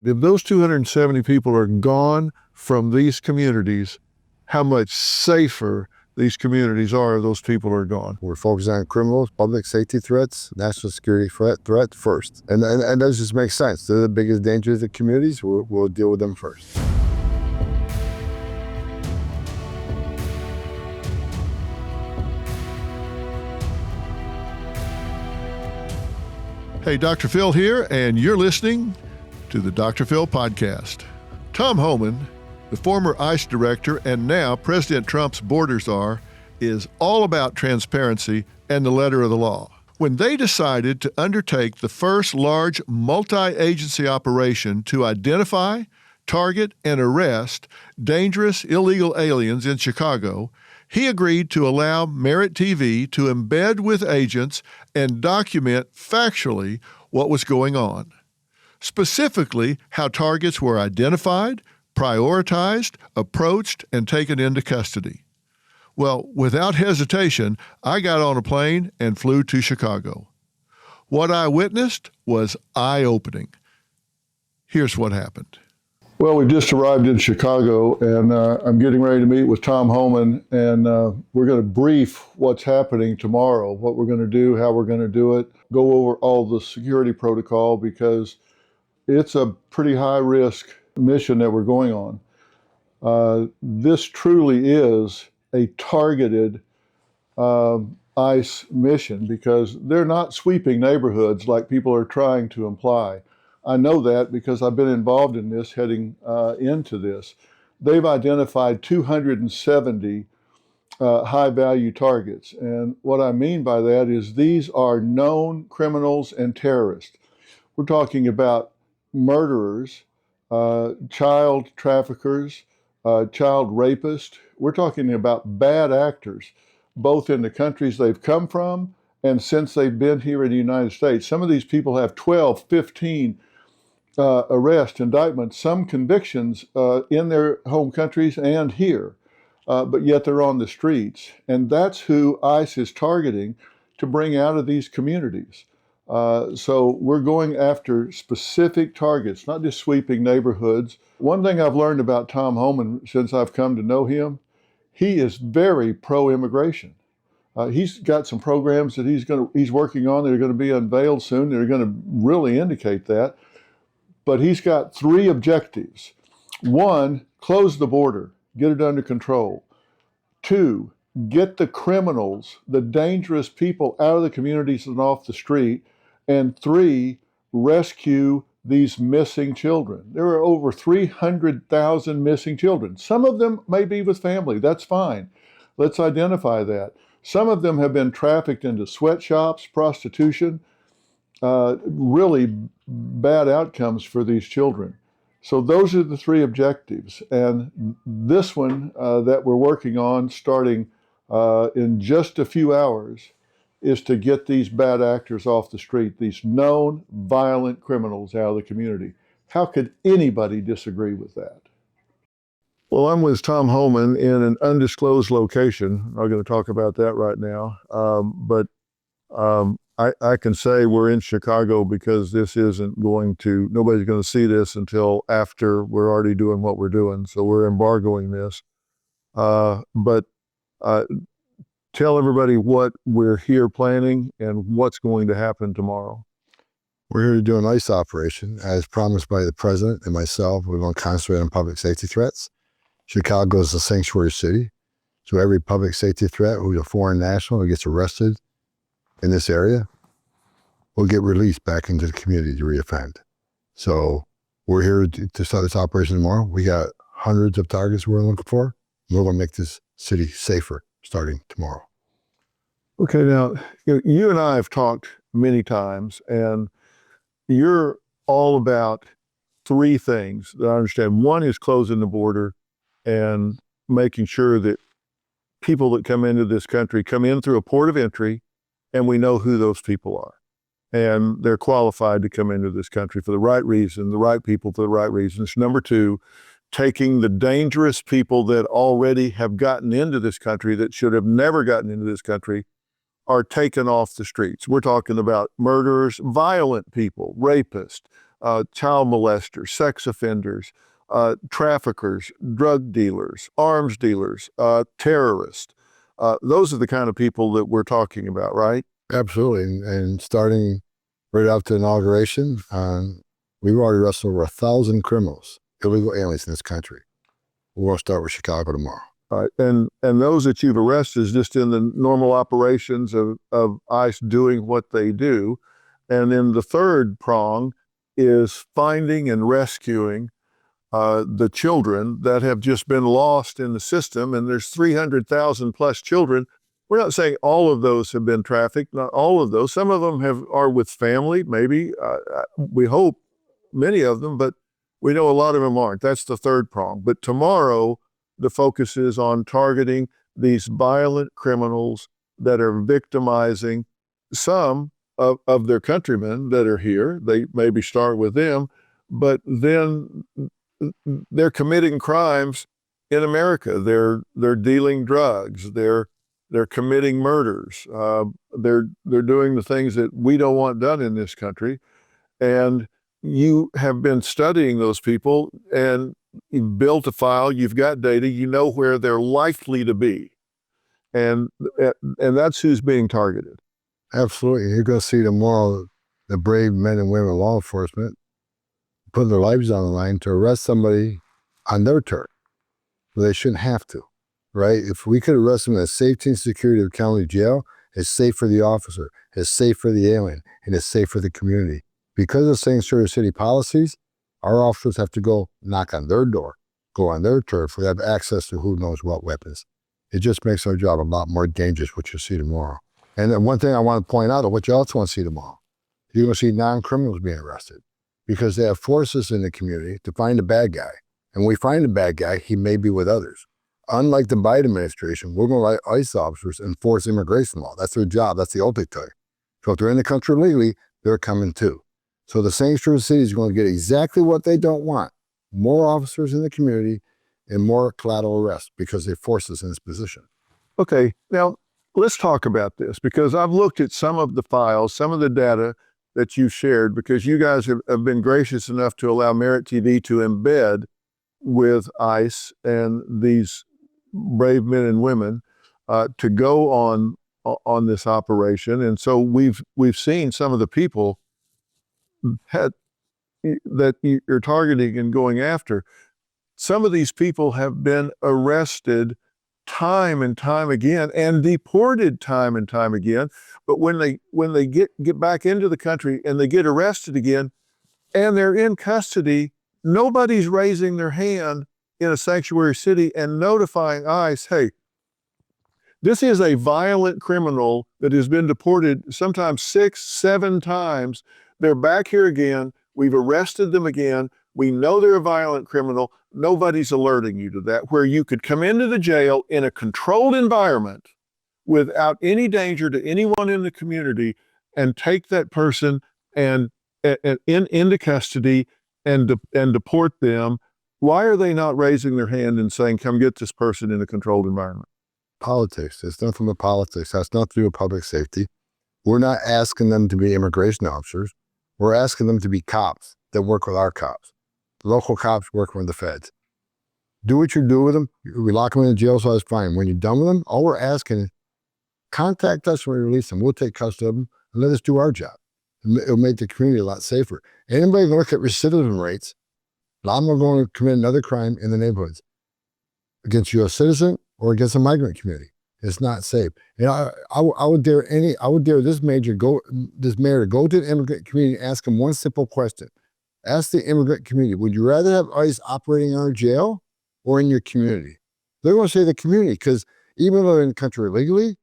If those 270 people are gone from these communities, how much safer these communities are if those people are gone. We're focusing on criminals, public safety threats, national security threat first. And that just makes sense. They're the biggest dangers of communities. We'll deal with them first. Hey, Dr. Phil here, and you're listening to the Dr. Phil Podcast. Tom Homan, the former ICE director and now President Trump's border czar, is all about transparency and the letter of the law. When they decided to undertake the first large multi-agency operation to identify, target, and arrest dangerous illegal aliens in Chicago, he agreed to allow Merit TV to embed with agents and document factually what was going on. Specifically, how targets were identified, prioritized, approached, and taken into custody. Well, without hesitation, I got on a plane and flew to Chicago. What I witnessed was eye-opening. Here's what happened. Well, we've just arrived in Chicago, and I'm getting ready to meet with Tom Homan, and we're going to brief what's happening tomorrow, what we're going to do, how we're going to do it, go over all the security protocol, because it's a pretty high-risk mission that we're going on. This truly is a targeted ICE mission, because they're not sweeping neighborhoods like people are trying to imply. I know that because I've been involved in this heading into this. They've identified 270 high-value targets. And what I mean by that is these are known criminals and terrorists. We're talking about murderers, child traffickers, child rapists. We're talking about bad actors, both in the countries they've come from and since they've been here in the United States. Some of these people have 12, 15 arrests, indictments, some convictions in their home countries and here, but yet they're on the streets. And that's who ICE is targeting to bring out of these communities. So we're going after specific targets, not just sweeping neighborhoods. One thing I've learned about Tom Homan since I've come to know him, he is very pro-immigration. He's got some programs that he's working on that are going to be unveiled soon that are going to really indicate that. But he's got three objectives. One, close the border, get it under control. Two, get the criminals, the dangerous people out of the communities and off the street. And three, rescue these missing children. There are over 300,000 missing children. Some of them may be with family, that's fine. Let's identify that. Some of them have been trafficked into sweatshops, prostitution, really bad outcomes for these children. So those are the three objectives. And this one that we're working on starting in just a few hours is to get these bad actors off the street, these known violent criminals out of the community. How could anybody disagree with that? Well, I'm with Tom Homan in an undisclosed location. I'm not going to talk about that right now. But I can say we're in Chicago because nobody's going to see this until after we're already doing what we're doing. So we're embargoing this. But tell everybody what we're here planning and what's going to happen tomorrow. We're here to do an ICE operation. As promised by the president and myself, we're going to concentrate on public safety threats. Chicago is a sanctuary city. So every public safety threat, who's a foreign national who gets arrested in this area, will get released back into the community to reoffend. So we're here to start this operation tomorrow. We got hundreds of targets we're looking for. We're going to make this city safer starting tomorrow. Okay, now, you and I have talked many times, and you're all about three things that I understand. One is closing the border and making sure that people that come into this country come in through a port of entry, and we know who those people are. And they're qualified to come into this country for the right reason, the right people for the right reasons. Number two, taking the dangerous people that already have gotten into this country that should have never gotten into this country are taken off the streets. We're talking about murderers, violent people, rapists, child molesters, sex offenders, traffickers, drug dealers, arms dealers, terrorists. Those are the kind of people that we're talking about, right? Absolutely. And starting right after inauguration, we've already arrested over 1,000 criminals, illegal aliens in this country. We're going to start with Chicago tomorrow. And those that you've arrested is just in the normal operations of ICE doing what they do. And then the third prong is finding and rescuing the children that have just been lost in the system. And there's 300,000 plus children. We're not saying all of those have been trafficked, not all of those. Some of them are with family, maybe. We hope many of them, but we know a lot of them aren't. That's the third prong. But tomorrow, the focus is on targeting these violent criminals that are victimizing some of their countrymen that are here. They maybe start with them, but then they're committing crimes in America. They're dealing drugs. They're committing murders. They're doing the things that we don't want done in this country. And you have been studying those people and you've built a file, you've got data, you know where they're likely to be. And that's who's being targeted. Absolutely. You're going to see tomorrow the brave men and women of law enforcement put their lives on the line to arrest somebody on their turf. They shouldn't have to, right? If we could arrest them in the safety and security of county jail, it's safe for the officer, it's safe for the alien, and it's safe for the community. Because of sanctuary city policies, our officers have to go knock on their door, go on their turf. We have access to who knows what weapons. It just makes our job a lot more dangerous, which you'll see tomorrow. And then one thing I want to point out, what you also want to see tomorrow, you're going to see non-criminals being arrested because they have forces in the community to find a bad guy. And when we find a bad guy, he may be with others. Unlike the Biden administration, we're going to let ICE officers enforce immigration law. That's their job. That's the ultimate thing. So if they're in the country legally, they're coming too. So the sanctuary city is going to get exactly what they don't want. More officers in the community and more collateral arrests because they force us in this position. Okay, now let's talk about this because I've looked at some of the files, some of the data that you shared because you guys have been gracious enough to allow Merit TV to embed with ICE and these brave men and women to go on this operation. And so we've seen some of the people that you're targeting and going after. Some of these people have been arrested time and time again and deported time and time again. But when they get back into the country and they get arrested again and they're in custody, nobody's raising their hand in a sanctuary city and notifying ICE, hey, this is a violent criminal that has been deported sometimes 6, 7 times. They're back here again. We've arrested them again. We know they're a violent criminal. Nobody's alerting you to that, where you could come into the jail in a controlled environment without any danger to anyone in the community and take that person and into custody and deport them. Why are they not raising their hand and saying, come get this person in a controlled environment? Politics. It's nothing but politics. It has nothing to do with public safety. We're not asking them to be immigration officers. We're asking them to be cops that work with our cops. Local cops work with the feds. Do what you do with them. We lock them in the jail, so that's fine. When you're done with them, all we're asking is contact us when we release them. We'll take custody of them and let us do our job. It'll make the community a lot safer. Anybody can look at recidivism rates. A lot of them are going to commit another crime in the neighborhoods against a U.S. citizen or against a migrant community. It's not safe. And I would dare this mayor to go to the immigrant community and ask them one simple question. Ask the immigrant community, would you rather have ICE operating in our jail or in your community? They're going to say the community because even though they're in the country illegally,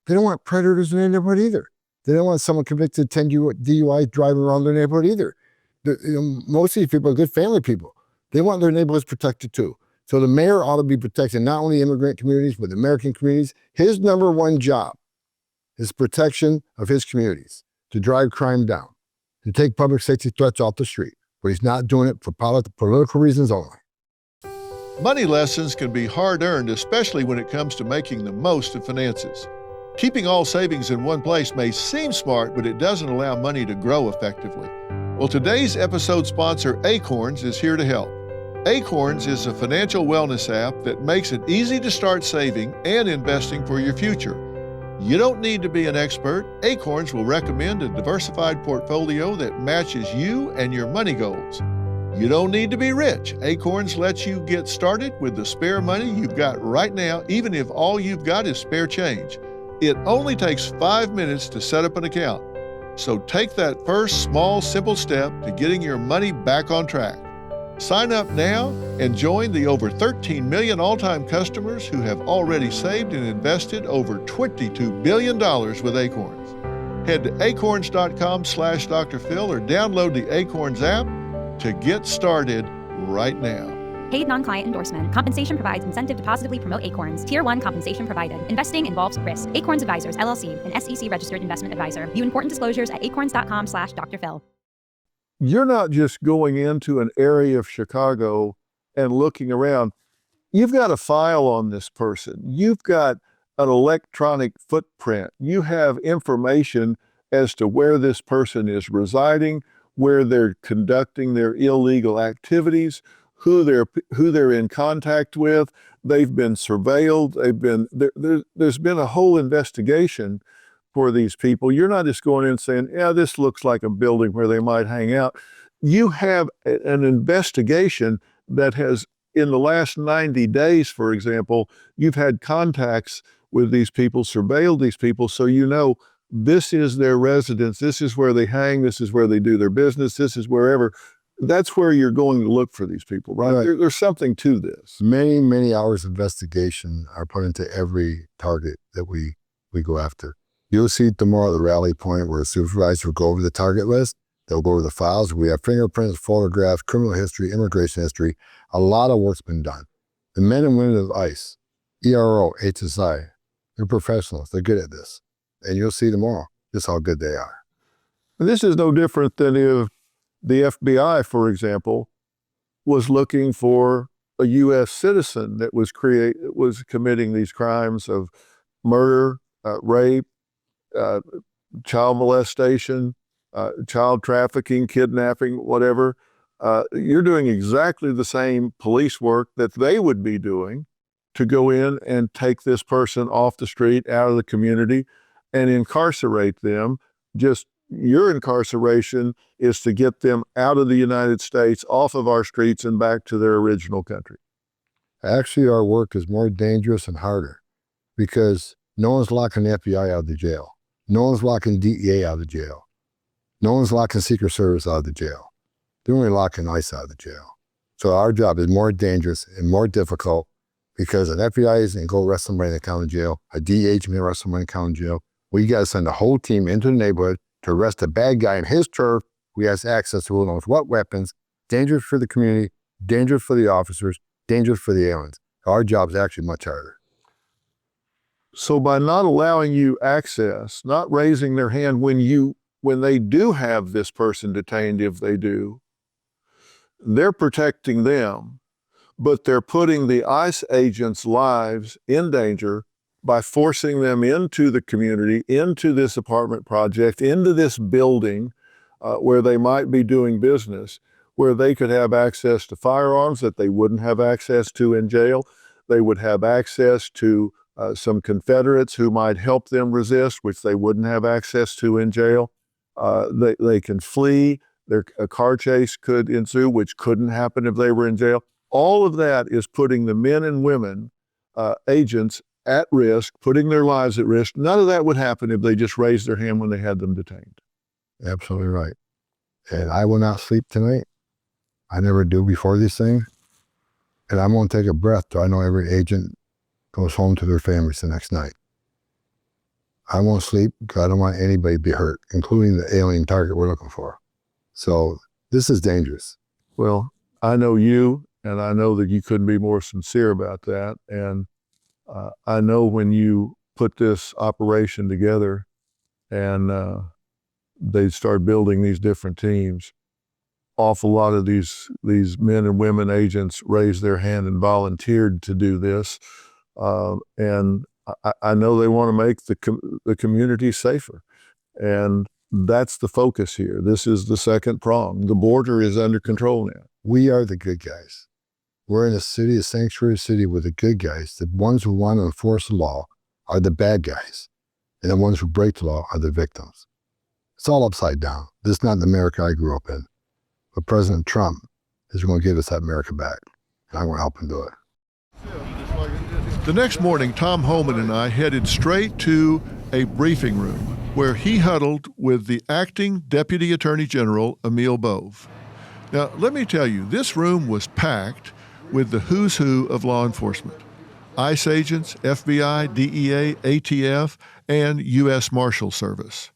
they don't want predators in their neighborhood either. They don't want someone convicted of 10 DUIs driving around their neighborhood either. Most of these people are good family people. They want their neighborhoods protected too. So the mayor ought to be protecting not only immigrant communities, but American communities. His number one job is protection of his communities, to drive crime down, to take public safety threats off the street. But he's not doing it for political reasons only. Money lessons can be hard-earned, especially when it comes to making the most of finances. Keeping all savings in one place may seem smart, but it doesn't allow money to grow effectively. Well, today's episode sponsor, Acorns, is here to help. Acorns is a financial wellness app that makes it easy to start saving and investing for your future. You don't need to be an expert. Acorns will recommend a diversified portfolio that matches you and your money goals. You don't need to be rich. Acorns lets you get started with the spare money you've got right now, even if all you've got is spare change. It only takes 5 minutes to set up an account. So take that first small, simple step to getting your money back on track. Sign up now and join the over 13 million all-time customers who have already saved and invested over $22 billion with Acorns. Head to acorns.com/Dr. Phil or download the Acorns app to get started right now. Paid non-client endorsement. Compensation provides incentive to positively promote Acorns. Tier 1 compensation provided. Investing involves risk. Acorns Advisors, LLC, an SEC-registered investment advisor. View important disclosures at acorns.com/Dr. Phil. You're not just going into an area of Chicago and looking around. You've got a file on this person. You've got an electronic footprint. You have information as to where this person is residing, where they're conducting their illegal activities, who they're in contact with. They've been surveilled. There's been a whole investigation for these people. You're not just going in and saying, yeah, this looks like a building where they might hang out. You have an investigation that has, in the last 90 days, for example, you've had contacts with these people, surveilled these people, so you know this is their residence, this is where they hang, this is where they do their business, this is wherever. That's where you're going to look for these people, right? There's something to this. Many, many hours of investigation are put into every target that we go after. You'll see tomorrow at the rally point where a supervisor will go over the target list. They'll go over the files. We have fingerprints, photographs, criminal history, immigration history. A lot of work's been done. The men and women of ICE, ERO, HSI, they're professionals. They're good at this. And you'll see tomorrow just how good they are. This is no different than if the FBI, for example, was looking for a U.S. citizen that was committing these crimes of murder, rape, child molestation, child trafficking, kidnapping, whatever. You're doing exactly the same police work that they would be doing to go in and take this person off the street, out of the community, and incarcerate them. Just your incarceration is to get them out of the United States, off of our streets, and back to their original country. Actually, our work is more dangerous and harder because no one's locking the FBI out of the jail. No one's locking DEA out of the jail. No one's locking Secret Service out of the jail. They're only locking ICE out of the jail. So our job is more dangerous and more difficult because an FBI isn't going to arrest somebody in the county jail. A DEA isn't going to arrest somebody in the county jail. We got to send the whole team into the neighborhood to arrest a bad guy in his turf who has access to who knows what weapons. Dangerous for the community, dangerous for the officers, dangerous for the aliens. Our job is actually much harder. So by not allowing you access, not raising their hand when they do have this person detained, if they do, they're protecting them, but they're putting the ICE agents' lives in danger by forcing them into the community, into this apartment project, into this building where they might be doing business, where they could have access to firearms that they wouldn't have access to in jail. They would have access to some Confederates who might help them resist, which they wouldn't have access to in jail. They can flee. A car chase could ensue, which couldn't happen if they were in jail. All of that is putting the men and women agents at risk, putting their lives at risk. None of that would happen if they just raised their hand when they had them detained. Absolutely right. And I will not sleep tonight. I never do before these things. And I won't take a breath till I know every agent goes home to their families the next night. I won't sleep because I don't want anybody to be hurt, including the alien target we're looking for. So this is dangerous. Well, I know you, and I know that you couldn't be more sincere about that. And I know when you put this operation together and they start building these different teams, awful lot of these men and women agents raised their hand and volunteered to do this. And I know they want to make the community safer. And that's the focus here. This is the second prong. The border is under control now. We are the good guys. We're in a city, a sanctuary city with the good guys. The ones who want to enforce the law are the bad guys. And the ones who break the law are the victims. It's all upside down. This is not the America I grew up in. But President Trump is going to give us that America back. And I'm going to help him do it. The next morning, Tom Homan and I headed straight to a briefing room where he huddled with the acting Deputy Attorney General, Emil Bove. Now, let me tell you, this room was packed with the who's who of law enforcement. ICE agents, FBI, DEA, ATF, and U.S. Marshal Service,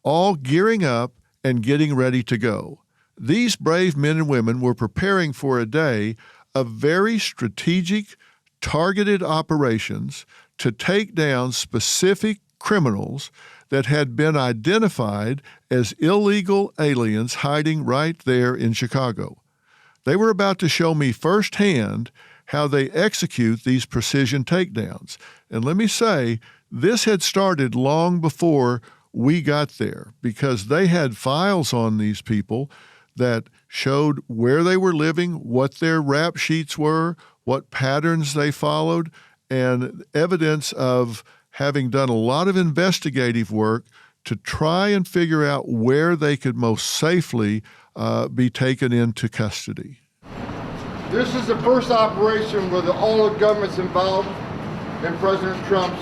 all gearing up and getting ready to go. These brave men and women were preparing for a day of very strategic, targeted operations to take down specific criminals that had been identified as illegal aliens hiding right there in Chicago. They were about to show me firsthand how they execute these precision takedowns. And let me say, this had started long before we got there, because they had files on these people that showed where they were living, what their rap sheets were, what patterns they followed, and evidence of having done a lot of investigative work to try and figure out where they could most safely be taken into custody. This is the first operation where all the government's involved in President Trump's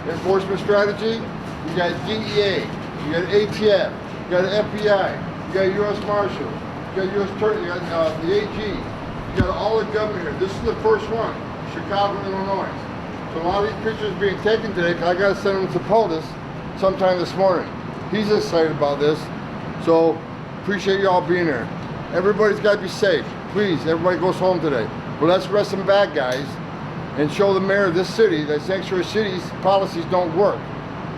enforcement strategy. You got DEA, you got ATF, you got FBI, you got U.S. Marshal, you got U.S. Attorney, you got the AG, you got all the government here. This is the first one, Chicago, Illinois. So a lot of these pictures being taken today, because I got to send them to POTUS sometime this morning. He's excited about this, so appreciate you all being here. Everybody's got to be safe. Please, everybody goes home today. But let's arrest some bad guys and show the mayor of this city that sanctuary cities policies don't work.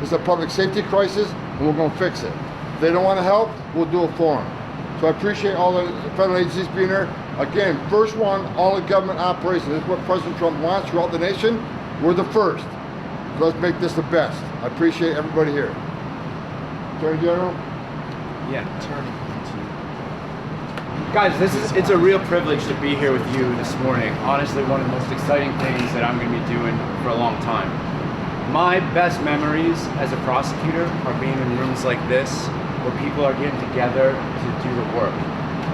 It's a public safety crisis, and we're going to fix it. If they don't want to help, we'll do it for them. So I appreciate all the federal agencies being here. Again, first one, all the government operations. This is what President Trump wants throughout the nation. We're the first. So let's make this the best. I appreciate everybody here. Attorney General? Yeah, Attorney. Guys, it's a real privilege to be here with you this morning. Honestly, one of the most exciting things that I'm going to be doing for a long time. My best memories as a prosecutor are being in rooms like this, where people are getting together to do the work.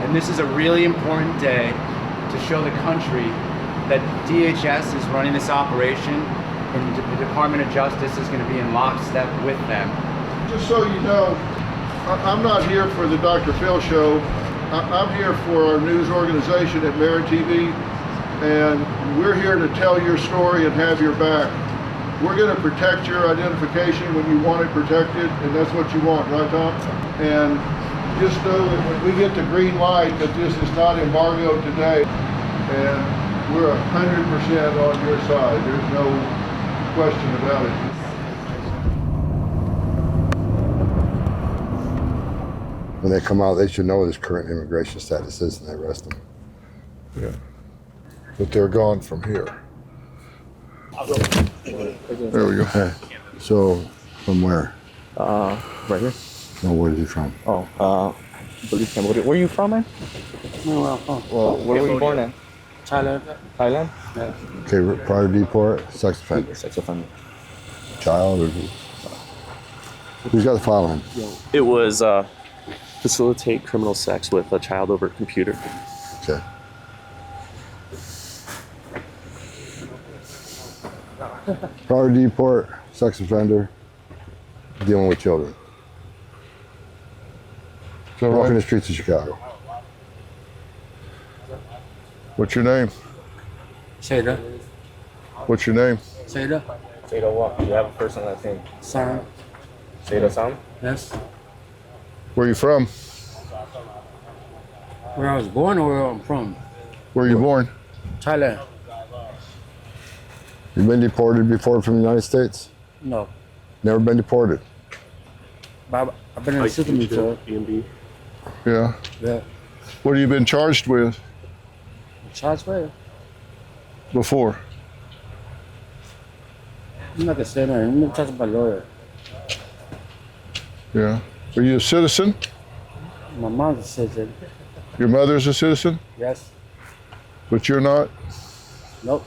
And this is a really important day to show the country that DHS is running this operation, and the Department of Justice is going to be in lockstep with them. Just so you know, I'm not here for the Dr. Phil show. I'm here for our news organization at Merit TV, and we're here to tell your story and have your back. We're going to protect your identification when you want it protected, and that's what you want, right, Tom? And just know that when we get the green light that this is not embargoed today, and we're 100% on your side. There's no question about it. When they come out, they should know what his current immigration status is, and they arrest him. Yeah. But they're gone from here. There we go. So, from where? Right here. No, where is he from? Believe Cambodia. Where are you from, man? Well, Where were you born in? Thailand. Thailand? okay, prior to deport, sex offender. Sex offender. Child, or who's got the file on him? It was facilitate criminal sex with a child over computer. Okay. Prior to deport, sex offender, dealing with children. So Walking the streets of Chicago. what's your name? Seda. What's your name? Seda. Seda what? You have a first and last name. Sam. Seda Sam? Yes. Where are you from? Where I was born or where I'm from? Where are you born? Thailand. You been deported before from the United States? No. Never been deported? But I've been in the system before. B&B. Yeah. Yeah. What have you been charged with Charged where? before? I'm not gonna say nothing. I'm gonna talk to my lawyer. Yeah. Are you a citizen? My mom's a citizen. Your mother's a citizen, Yes. but you're not? Nope.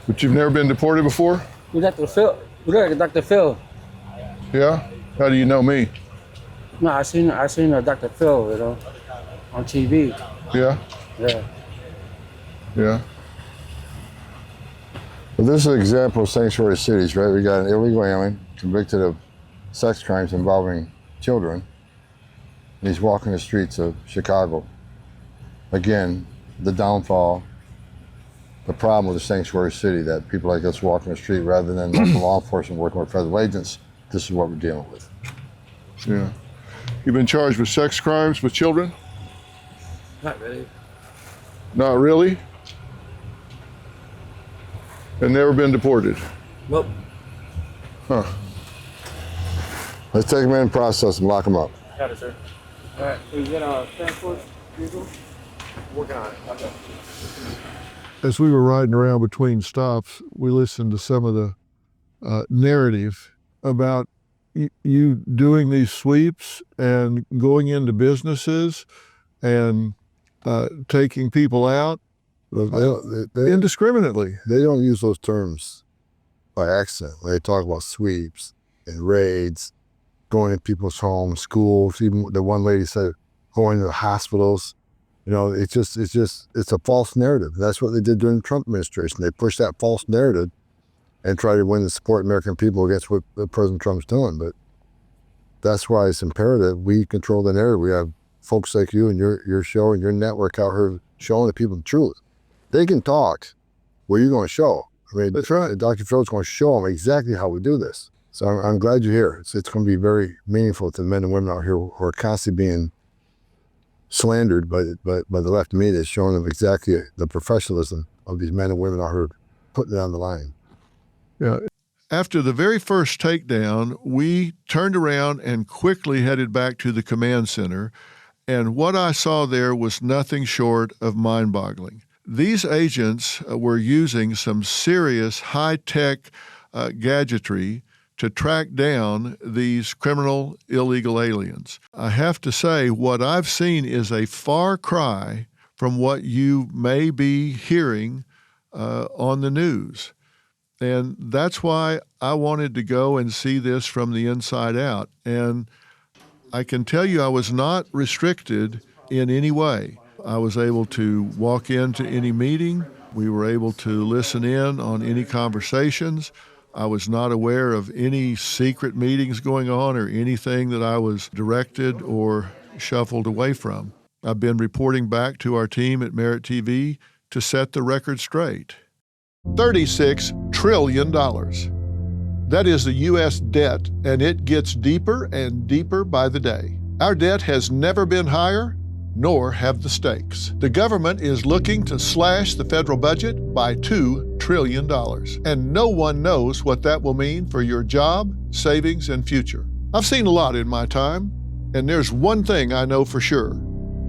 But you've never been deported before? We Dr. Phil. We look like Dr. Phil. Yeah? How do you know me? No, I seen Dr. Phil, you know, on TV. Yeah? Yeah. Yeah. Well, this is an example of sanctuary cities, right? We got an illegal alien convicted of sex crimes involving children. And he's walking the streets of Chicago. Again, the downfall, the problem with the sanctuary city, that people like us walking the street rather than local law enforcement working with federal agents, this is what we're dealing with. Yeah. You've been charged with sex crimes with children? Not really. Not really? And never been deported? Nope. Huh. Let's take them in and process them, lock them up. Got it, sir. All right. Is it transport vehicle? Working on it. Okay. As we were riding around between stops, we listened to some of the narrative about you doing these sweeps and going into businesses and taking people out indiscriminately. They don't use those terms by accident. When they talk about sweeps and raids, going in people's homes, schools, even the one lady said going to hospitals. You know, it's a false narrative. That's what they did during the Trump administration. They pushed that false narrative and tried to win the support of American people against what President Trump's doing. But that's why it's imperative we control the narrative. We have folks like you and your show and your network out here showing the people the truth. They can talk. What are you going to show? I mean, that's right. Dr. Phil's going to show them exactly how we do this. So I'm glad you're here. It's going to be very meaningful to the men and women out here who are constantly being slandered by the left media, showing them exactly the professionalism of these men and women out here putting it on the line. Yeah. After the very first takedown, we turned around and quickly headed back to the command center, and what I saw there was nothing short of mind-boggling. These agents were using some serious high-tech gadgetry to track down these criminal illegal aliens. I have to say, what I've seen is a far cry from what you may be hearing on the news. And that's why I wanted to go and see this from the inside out. And I can tell you I was not restricted in any way. I was able to walk into any meeting. We were able to listen in on any conversations. I was not aware of any secret meetings going on or anything that I was directed or shuffled away from. I've been reporting back to our team at Merit TV to set the record straight. $36 trillion. That is the U.S. debt, and it gets deeper and deeper by the day. Our debt has never been higher, nor have the stakes. The government is looking to slash the federal budget by $2 trillion, and no one knows what that will mean for your job, savings, and future. I've seen a lot in my time, and there's one thing I know for sure.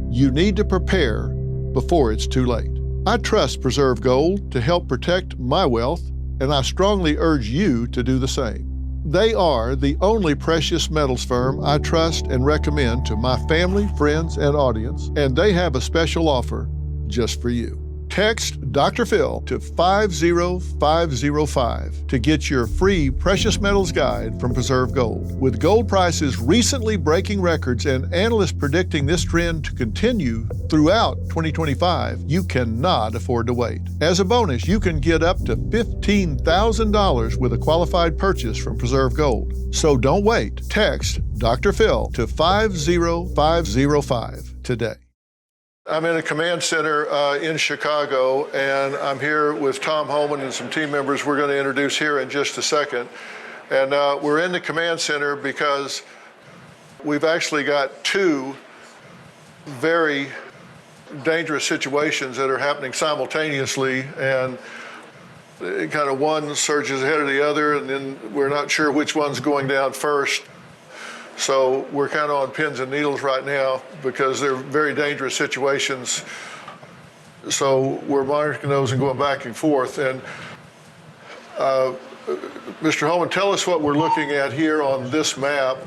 You need to prepare before it's too late. I trust Preserve Gold to help protect my wealth, and I strongly urge you to do the same. They are the only precious metals firm I trust and recommend to my family, friends, and audience, and they have a special offer just for you. Text Dr. Phil to 50505 to get your free precious metals guide from Preserve Gold. With gold prices recently breaking records and analysts predicting this trend to continue throughout 2025, you cannot afford to wait. As a bonus, you can get up to $15,000 with a qualified purchase from Preserve Gold. So don't wait. Text Dr. Phil to 50505 today. I'm in a command center in Chicago, and I'm here with Tom Homan and some team members we're going to introduce here in just a second. And we're in the command center because we've actually got two very dangerous situations that are happening simultaneously, and kind of one surges ahead of the other, and then we're not sure which one's going down first. So we're kind of on pins and needles right now because they're very dangerous situations. So we're monitoring those and going back and forth. And Mr. Homan, tell us what we're looking at here on this map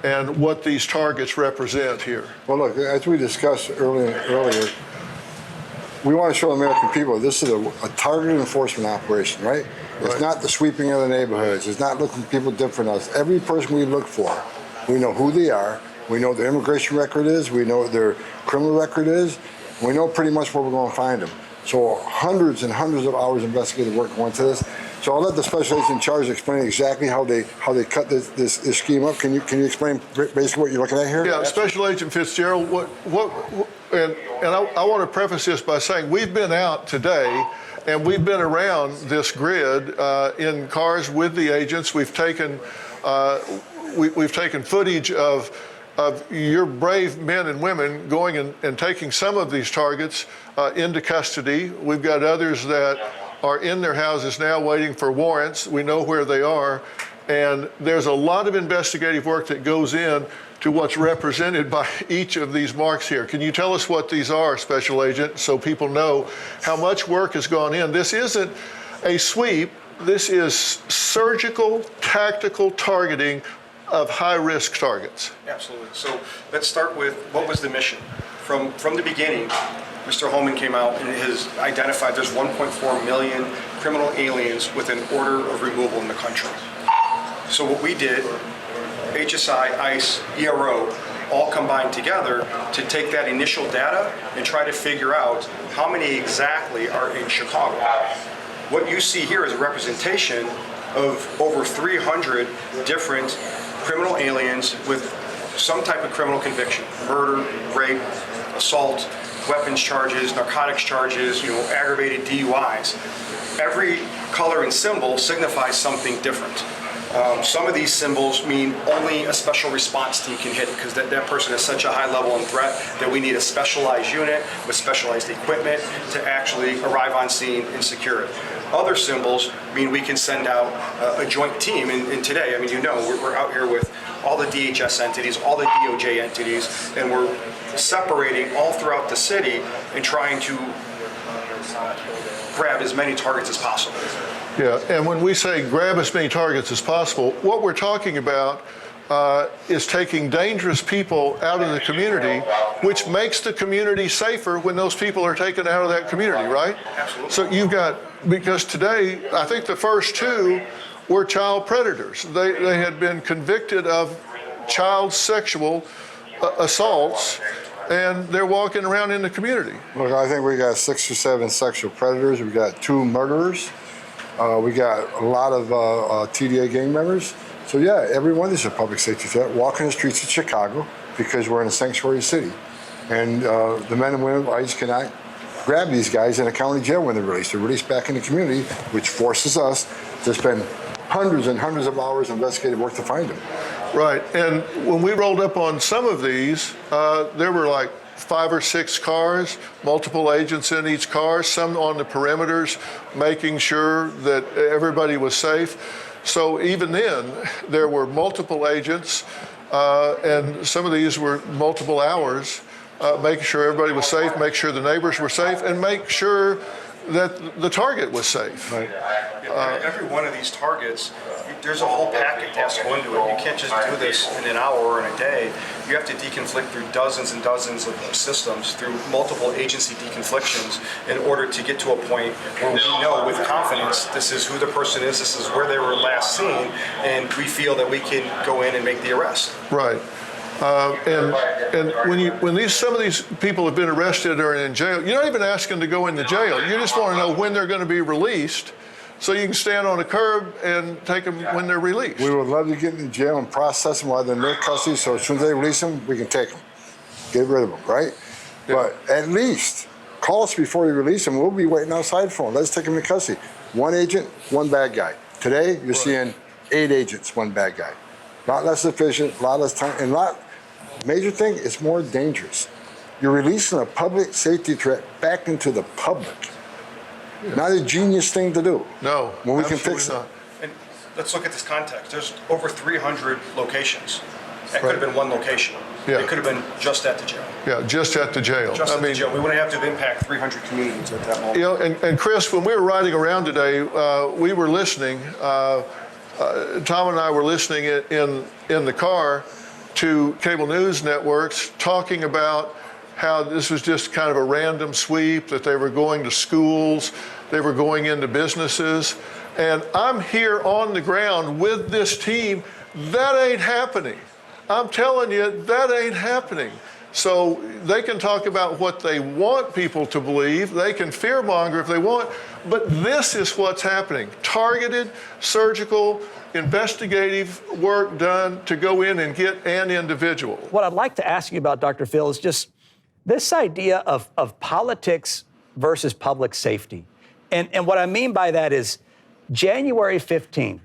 and what these targets represent here. Well, look, as we discussed earlier, we want to show the American people this is a targeted enforcement operation, right? It's not the sweeping of the neighborhoods. It's not looking for people different than us. Every person we look for, we know who they are. We know what their immigration record is. We know what their criminal record is. We know pretty much where we're going to find them. So hundreds and hundreds of hours of investigative work went to this. So I'll let the special agent in charge explain exactly how they cut this scheme up. Can you explain basically what you're looking at here? Yeah, Special Agent Fitzgerald. And I want to preface this by saying we've been out today, and we've been around this grid in cars with the agents. We've taken footage of your brave men and women going and taking some of these targets into custody. We've got others that are in their houses now waiting for warrants. We know where they are. And there's a lot of investigative work that goes in to what's represented by each of these marks here. Can you tell us what these are, Special Agent, so people know how much work has gone in? This isn't a sweep. This is surgical, tactical targeting of high-risk targets. Absolutely. So let's start with what was the mission. From the beginning, Mr. Homan came out and has identified there's 1.4 million criminal aliens with an order of removal in the country. So what we did, HSI, ICE, ERO, all combined together to take that initial data and try to figure out how many exactly are in Chicago. What you see here is a representation of over 300 different criminal aliens with some type of criminal conviction: murder, rape, assault, weapons charges, narcotics charges, aggravated DUIs. Every color and symbol signifies something different. Some of these symbols mean only a special response team can hit it, because that person is such a high level of threat that we need a specialized unit with specialized equipment to actually arrive on scene and secure it. Other symbols mean we can send out a joint team, and today, we're out here with all the DHS entities, all the DOJ entities, and we're separating all throughout the city and trying to grab as many targets as possible. Yeah, and when we say grab as many targets as possible, what we're talking about is taking dangerous people out of the community, which makes the community safer when those people are taken out of that community, right? Absolutely. So you've got, because today, I think the first two were child predators. They had been convicted of child sexual assaults, and they're walking around in the community. Look, I think we got 6 or 7 sexual predators. We got 2 murderers. We got a lot of TDA gang members. So yeah, every one of these is a public safety threat. Walking the streets of Chicago because we're in a sanctuary city. And the men and women of ICE cannot grab these guys in a county jail when they're released. They're released back in the community, which forces us to spend hundreds and hundreds of hours of investigative work to find them. Right, and when we rolled up on some of these, there were like 5 or 6 cars, multiple agents in each car, some on the perimeters, making sure that everybody was safe. So even then, there were multiple agents, and some of these were multiple hours, making sure everybody was safe, make sure the neighbors were safe, and make sure that the target was safe. Right. Every one of these targets, there's a whole packet that has to go into it. You can't just do this in an hour or in a day. You have to deconflict through dozens and dozens of systems, through multiple agency deconflictions, in order to get to a point where we know with confidence this is who the person is, this is where they were last seen, and we feel that we can go in and make the arrest. Right. And when some of these people have been arrested or in jail, you're not even asking to go into jail. You just want to know when they're going to be released, so you can stand on a curb and take them when they're released. We would love to get in jail and process them while they're in their custody, so as soon as they release them, we can take them, get rid of them, right? Yeah. But at least call us before you release them. We'll be waiting outside for them. Let's take them into custody. 1 agent, 1 bad guy. Today, you're seeing 8 agents, 1 bad guy. A lot less efficient, a lot less time, and major thing, it's more dangerous. You're releasing a public safety threat back into the public. Yeah. Not a genius thing to do. No, when we can fix it. And let's look at this context. There's over 300 locations. That could have been 1 location. Yeah. It could have been just at the jail. Yeah, just at the jail. Just at the jail. We wouldn't have to impact 300 communities at that moment. You know, and Chris, when we were riding around today, we were listening. Tom and I were listening in the car to cable news networks talking about how this was just kind of a random sweep, that they were going to schools, they were going into businesses. And I'm here on the ground with this team. That ain't happening. I'm telling you, that ain't happening. So they can talk about what they want people to believe. They can fearmonger if they want. But this is what's happening. Targeted, surgical, investigative work done to go in and get an individual. What I'd like to ask you about, Dr. Phil, is just this idea of politics versus public safety. And what I mean by that is January 15th,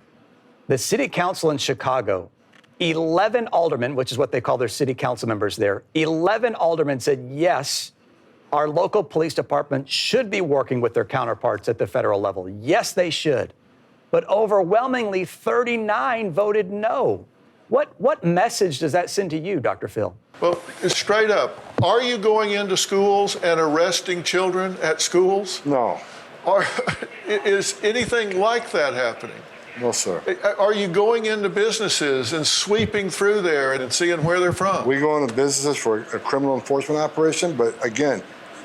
the city council in Chicago, 11 aldermen, which is what they call their city council members there, 11 aldermen said, yes, our local police department should be working with their counterparts at the federal level. Yes, they should. But overwhelmingly, 39 voted no. What message does that send to you, Dr. Phil? Well, straight up, are you going into schools and arresting children at schools? No. Is anything like that happening? No, sir. Are you going into businesses and sweeping through there and seeing where they're from? We go into businesses for a criminal enforcement operation, but again,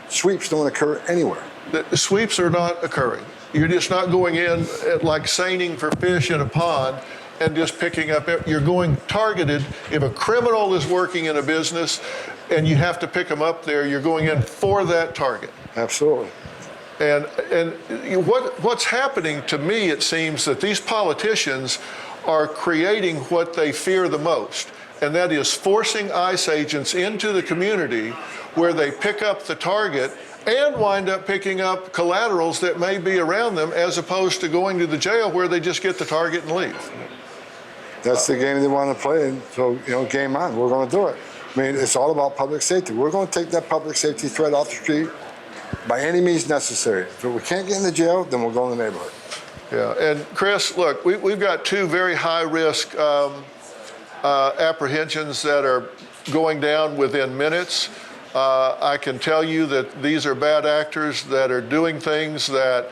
sweeps don't occur anywhere. The sweeps are not occurring. You're just not going in like seining for fish in a pond and just picking up. You're going targeted. If a criminal is working in a business and you have to pick them up there, you're going in for that target. Absolutely. And what's happening to me, it seems that these politicians are creating what they fear the most, and that is forcing ICE agents into the community where they pick up the target and wind up picking up collaterals that may be around them, as opposed to going to the jail where they just get the target and leave. That's the game they want to play, and so, game on. We're going to do it. I mean, it's all about public safety. We're going to take that public safety threat off the street by any means necessary. If we can't get in the jail, then we'll go in the neighborhood. Yeah, and Chris, look, we've got two very high-risk apprehensions that are going down within minutes. I can tell you that these are bad actors that are doing things that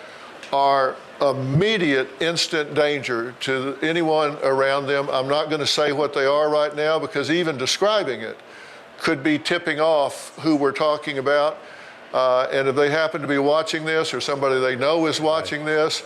are immediate, instant danger to anyone around them. I'm not going to say what they are right now, because even describing it could be tipping off who we're talking about. And if they happen to be watching this, or somebody they know is watching this,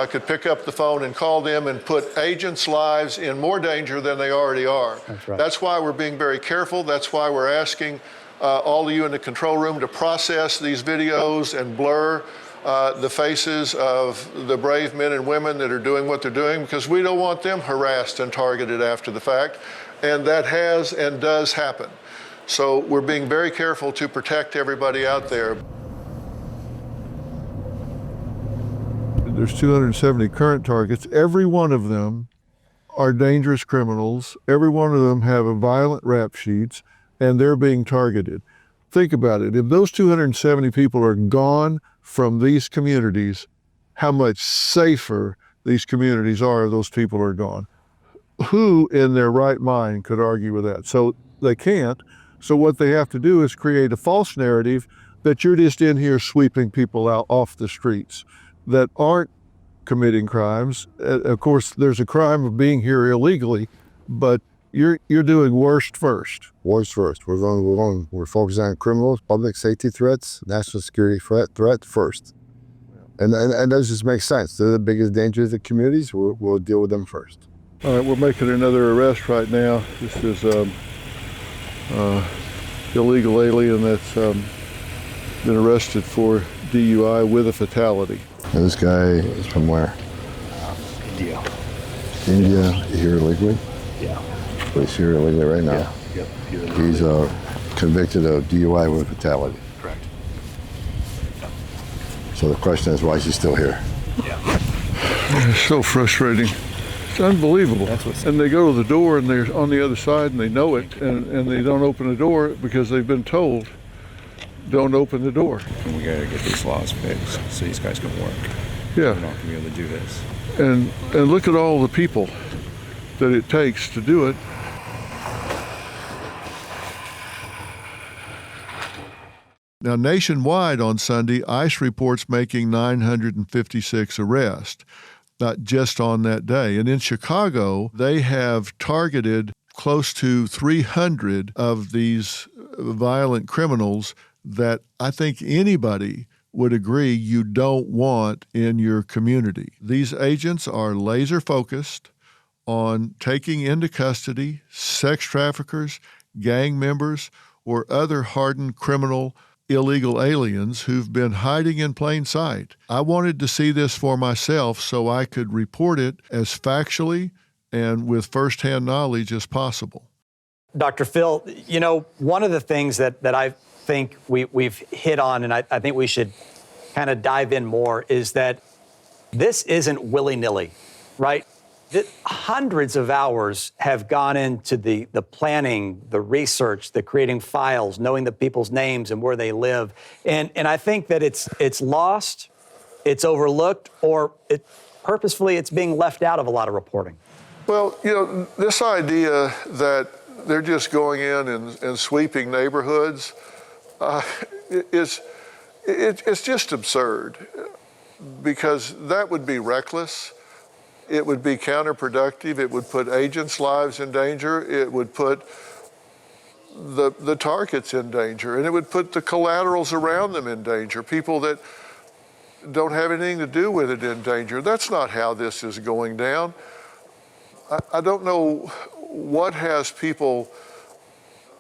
could pick up the phone and call them and put agents' lives in more danger than they already are. That's right. That's why we're being very careful. That's why we're asking all of you in the control room to process these videos and blur the faces of the brave men and women that are doing what they're doing, because we don't want them harassed and targeted after the fact. And that has and does happen. So we're being very careful to protect everybody out there. There's 270 current targets. Every one of them are dangerous criminals. Every one of them have a violent rap sheets, and they're being targeted. Think about it. If those 270 people are gone from these communities, how much safer these communities are if those people are gone. Who in their right mind could argue with that? So they can't. So what they have to do is create a false narrative that you're just in here sweeping people out off the streets that aren't committing crimes. Of course, there's a crime of being here illegally, but you're doing worst first. Worst first. We're focusing on criminals, public safety threats, national security threat first. And that just makes sense. They're the biggest dangers to communities. We'll deal with them first. All right, we're making another arrest right now. This is illegal alien that's been arrested for DUI with a fatality. And this guy is from where? India. India, here illegally? Yeah. But he's here illegally right now. Yeah. Yep. He's convicted of DUI with fatality. Correct. So the question is, why is he still here? Yeah. It's so frustrating. It's unbelievable. And they go to the door and they're on the other side and they know it, and they don't open the door because they've been told, don't open the door. And we gotta get these laws fixed so these guys can work. Yeah. We're not gonna be able to do this. And look at all the people that it takes to do it. Now, nationwide on Sunday, ICE reports making 956 arrests, not just on that day. And in Chicago, they have targeted close to 300 of these violent criminals that I think anybody would agree you don't want in your community. These agents are laser focused on taking into custody sex traffickers, gang members, or other hardened criminal illegal aliens who've been hiding in plain sight. I wanted to see this for myself so I could report it as factually and with firsthand knowledge as possible. Dr. Phil, you know, one of the things that I think we've hit on, and I think we should kind of dive in more, is that this isn't willy-nilly, right? Hundreds of hours have gone into the planning, the research, the creating files, knowing the people's names and where they live. And I think that it's lost, it's overlooked, or purposefully it's being left out of a lot of reporting. Well, you know, this idea that they're just going in and sweeping neighborhoods it's just absurd, because that would be reckless. It would be counterproductive. It would put agents' lives in danger. It would put the targets in danger, and it would put the collaterals around them in danger, people that don't have anything to do with it in danger. That's not how this is going down. I don't know what has people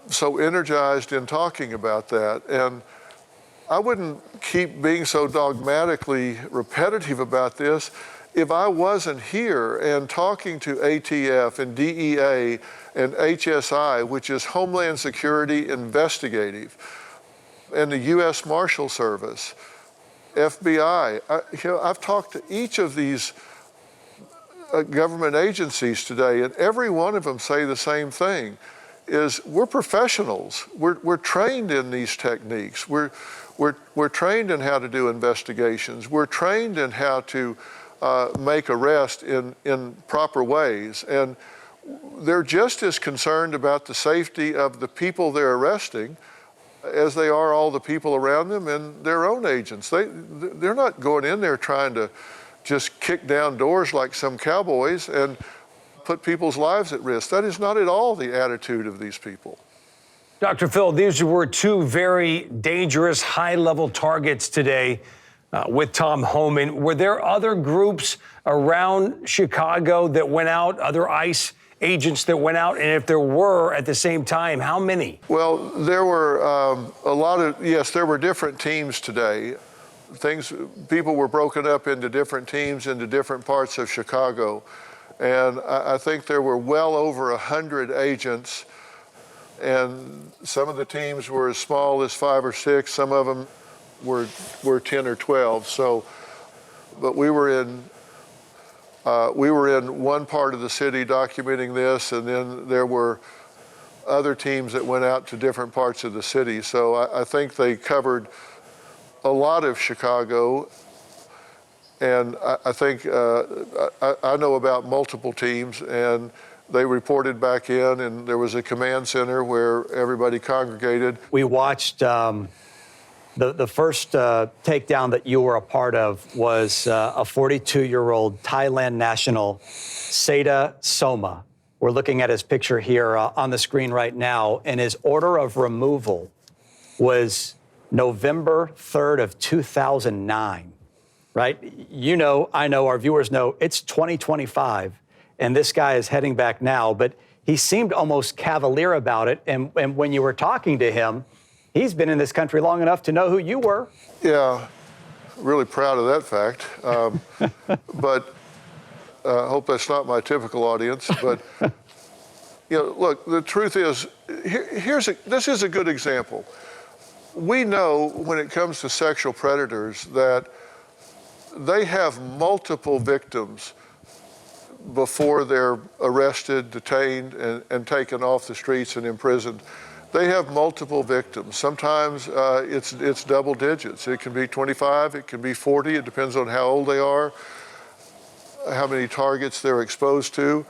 so energized in talking about that, and I wouldn't keep being so dogmatically repetitive about this if I wasn't here and talking to ATF and DEA and HSI, which is Homeland Security Investigative, and the U.S. Marshal Service, FBI. I've talked to each of these government agencies today, and every one of them say the same thing, is we're professionals. We're trained in these techniques. We're trained in how to do investigations. We're trained in how to make arrests in proper ways. And they're just as concerned about the safety of the people they're arresting as they are all the people around them and their own agents. They're not going in there trying to just kick down doors like some cowboys and put people's lives at risk. That is not at all the attitude of these people. Dr. Phil, these were two very dangerous, high-level targets today with Tom Homan. Were there other groups around Chicago that went out, other ICE agents that went out? And if there were at the same time, how many? Well, there were a lot of, yes, there were different teams today. People were broken up into different teams into different parts of Chicago. And I think there were well over 100 agents, and some of the teams were as small as 5 or 6. Some of them were 10 or 12. So, but we were in one part of the city documenting this, and then there were other teams that went out to different parts of the city. So I think they covered a lot of Chicago. And I think I know about multiple teams, and they reported back in, and there was a command center where everybody congregated. We watched the first takedown that you were a part of was a 42-year-old Thailand national, Seda Soma. We're looking at his picture here on the screen right now, and his order of removal was November 3rd of 2009. Right? You know, I know, our viewers know, it's 2025, and this guy is heading back now, but he seemed almost cavalier about it. And when you were talking to him, he's been in this country long enough to know who you were. Yeah, really proud of that fact. But I hope that's not my typical audience. But, you know, look, the truth is, this is a good example. We know when it comes to sexual predators that they have multiple victims before they're arrested, detained, and taken off the streets and imprisoned. They have multiple victims. Sometimes it's double digits. It can be 25, it can be 40. It depends on how old they are, how many targets they're exposed to.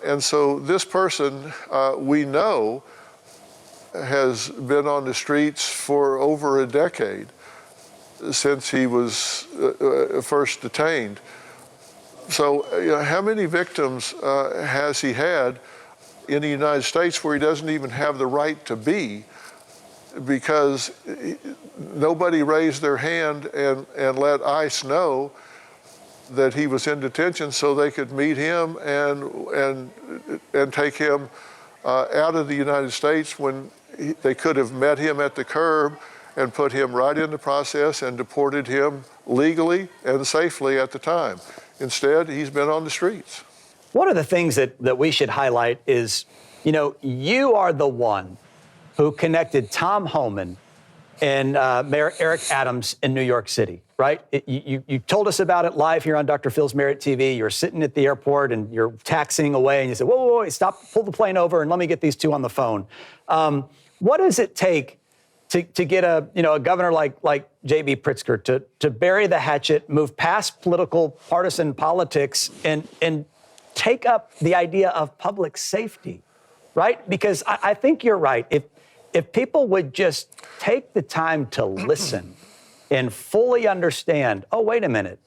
And so this person, we know, has been on the streets for over a decade since he was first detained. So, how many victims has he had in the United States where he doesn't even have the right to be because nobody raised their hand and let ICE know that he was in detention so they could meet him and take him out of the United States when they could have met him at the curb and put him right in the process and deported him legally and safely at the time. Instead, he's been on the streets. One of the things that we should highlight is, you are the one who connected Tom Homan and Mayor Eric Adams in New York City, right? You told us about it live here on Dr. Phil's Merit TV. You're sitting at the airport and you're taxiing away and you said, whoa, stop, pull the plane over and let me get these two on the phone. What does it take to get a governor like J.B. Pritzker to bury the hatchet, move past partisan politics, and take up the idea of public safety, right? Because I think you're right. If people would just take the time to listen and fully understand, oh, wait a minute,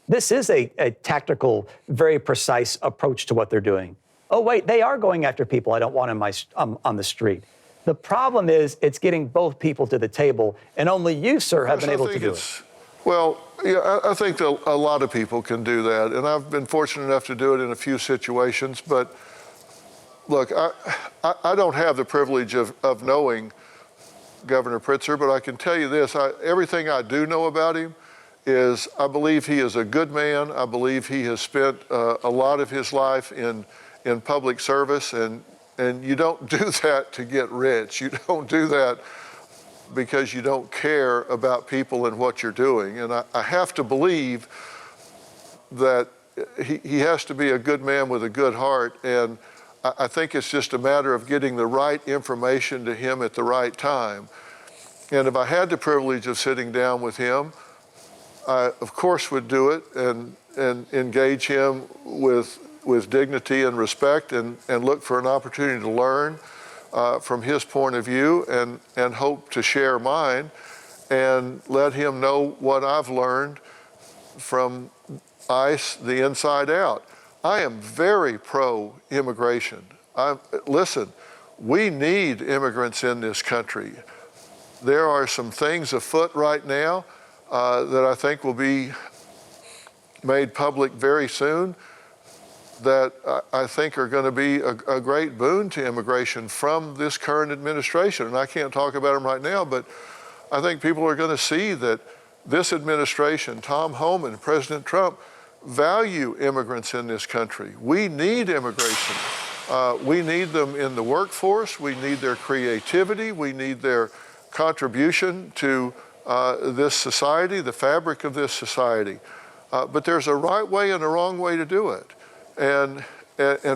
this is a tactical, very precise approach to what they're doing. Oh, wait, they are going after people I don't want on the street. The problem is it's getting both people to the table, and only you, sir, have been able to do it. Well, yeah, I think that a lot of people can do that, and I've been fortunate enough to do it in a few situations. But look, I don't have the privilege of knowing Governor Pritzker, but I can tell you this, everything I do know about him is I believe he is a good man. I believe he has spent a lot of his life in public service, and you don't do that to get rich. You don't do that because you don't care about people and what you're doing. And I have to believe that he has to be a good man with a good heart, and I think it's just a matter of getting the right information to him at the right time. And if I had the privilege of sitting down with him, I, of course, would do it and engage him with dignity and respect and look for an opportunity to learn from his point of view and hope to share mine and let him know what I've learned from ICE, the inside out. I am very pro-immigration. Listen, we need immigrants in this country. There are some things afoot right now that I think will be made public very soon that I think are going to be a great boon to immigration from this current administration. And I can't talk about them right now, but I think people are going to see that this administration, Tom Homan, President Trump, value immigrants in this country. We need immigration. We need them in the workforce. We need their creativity. We need their contribution to this society, the fabric of this society. But there's a right way and a wrong way to do it. And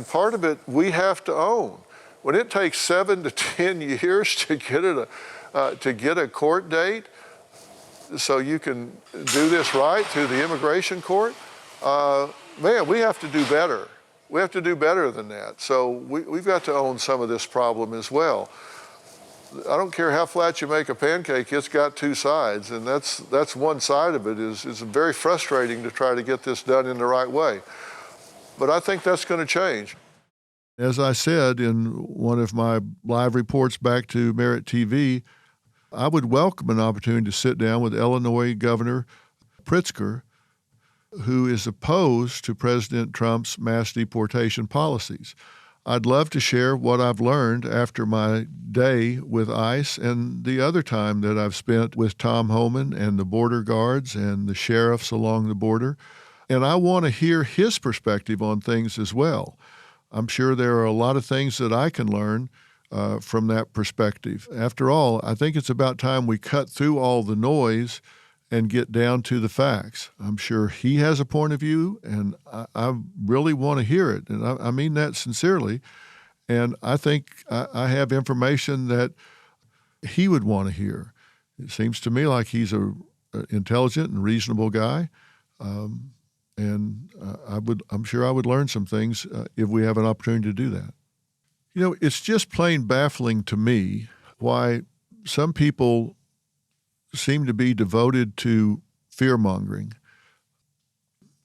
part of it we have to own. When it takes 7 to 10 years to get a court date so you can do this right through the immigration court, man, we have to do better. We have to do better than that. So we've got to own some of this problem as well. I don't care how flat you make a pancake, it's got two sides, and that's one side of it. It's very frustrating to try to get this done in the right way. But I think that's going to change. As I said in one of my live reports back to Merit TV, I would welcome an opportunity to sit down with Illinois Governor Pritzker, who is opposed to President Trump's mass deportation policies. I'd love to share what I've learned after my day with ICE and the other time that I've spent with Tom Homan and the border guards and the sheriffs along the border. And I want to hear his perspective on things as well. I'm sure there are a lot of things that I can learn from that perspective. After all, I think it's about time we cut through all the noise and get down to the facts. I'm sure he has a point of view, and I really want to hear it, and I mean that sincerely. And I think I have information that he would want to hear. It seems to me like he's an intelligent and reasonable guy, and I'm sure I would learn some things if we have an opportunity to do that. You know, it's just plain baffling to me why some people seem to be devoted to fear-mongering.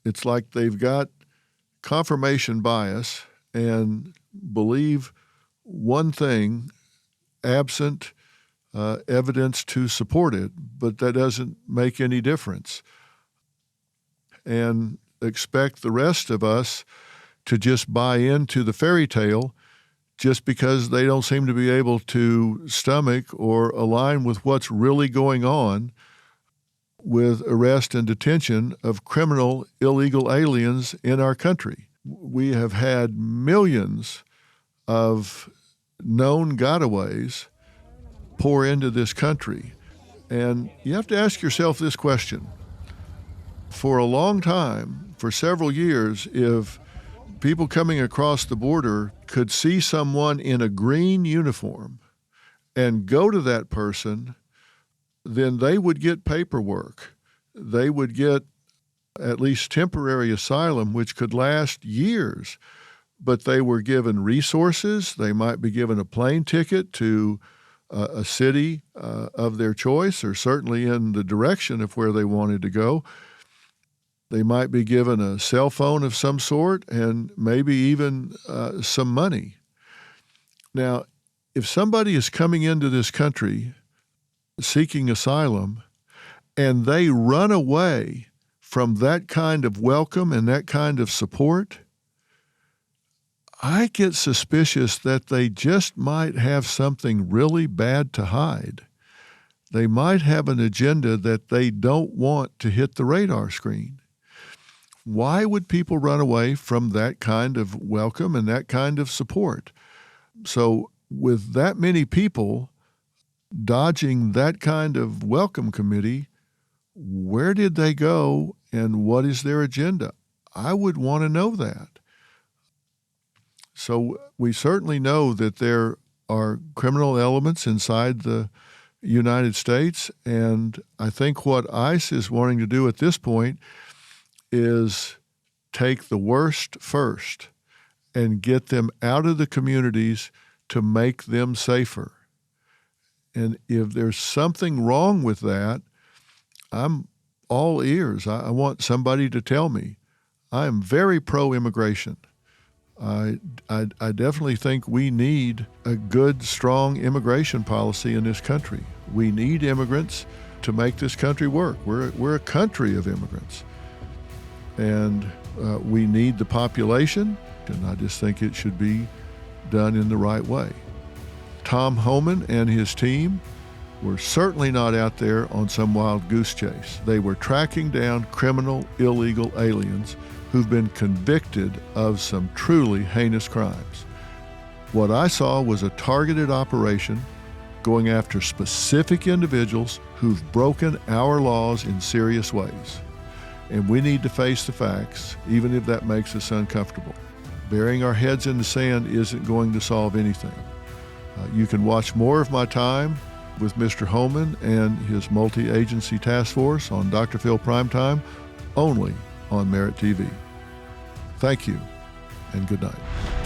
It's like they've got confirmation bias and believe one thing absent evidence to support it, but that doesn't make any difference. And expect the rest of us to just buy into the fairy tale just because they don't seem to be able to stomach or align with what's really going on with arrest and detention of criminal illegal aliens in our country. We have had millions of known gotaways pour into this country. And you have to ask yourself this question. For a long time, for several years, if people coming across the border could see someone in a green uniform and go to that person, then they would get paperwork. They would get at least temporary asylum, which could last years. But they were given resources. They might be given a plane ticket to a city of their choice, or certainly in the direction of where they wanted to go. They might be given a cell phone of some sort and maybe even some money. Now, if somebody is coming into this country seeking asylum and they run away from that kind of welcome and that kind of support, I get suspicious that they just might have something really bad to hide. They might have an agenda that they don't want to hit the radar screen. Why would people run away from that kind of welcome and that kind of support? So with that many people dodging that kind of welcome committee, where did they go and what is their agenda? I would want to know that. So we certainly know that there are criminal elements inside the United States, and I think what ICE is wanting to do at this point is take the worst first and get them out of the communities to make them safer. And if there's something wrong with that, I'm all ears. I want somebody to tell me. I am very pro-immigration. I definitely think we need a good, strong immigration policy in this country. We need immigrants to make this country work. We're a country of immigrants. And we need the population, and I just think it should be done in the right way. Tom Homan and his team were certainly not out there on some wild goose chase. They were tracking down criminal illegal aliens who've been convicted of some truly heinous crimes. What I saw was a targeted operation going after specific individuals who've broken our laws in serious ways. And we need to face the facts, even if that makes us uncomfortable. Burying our heads in the sand isn't going to solve anything. You can watch more of my time with Mr. Homan and his multi-agency task force on Dr. Phil Primetime only on Merit TV. Thank you, and good night.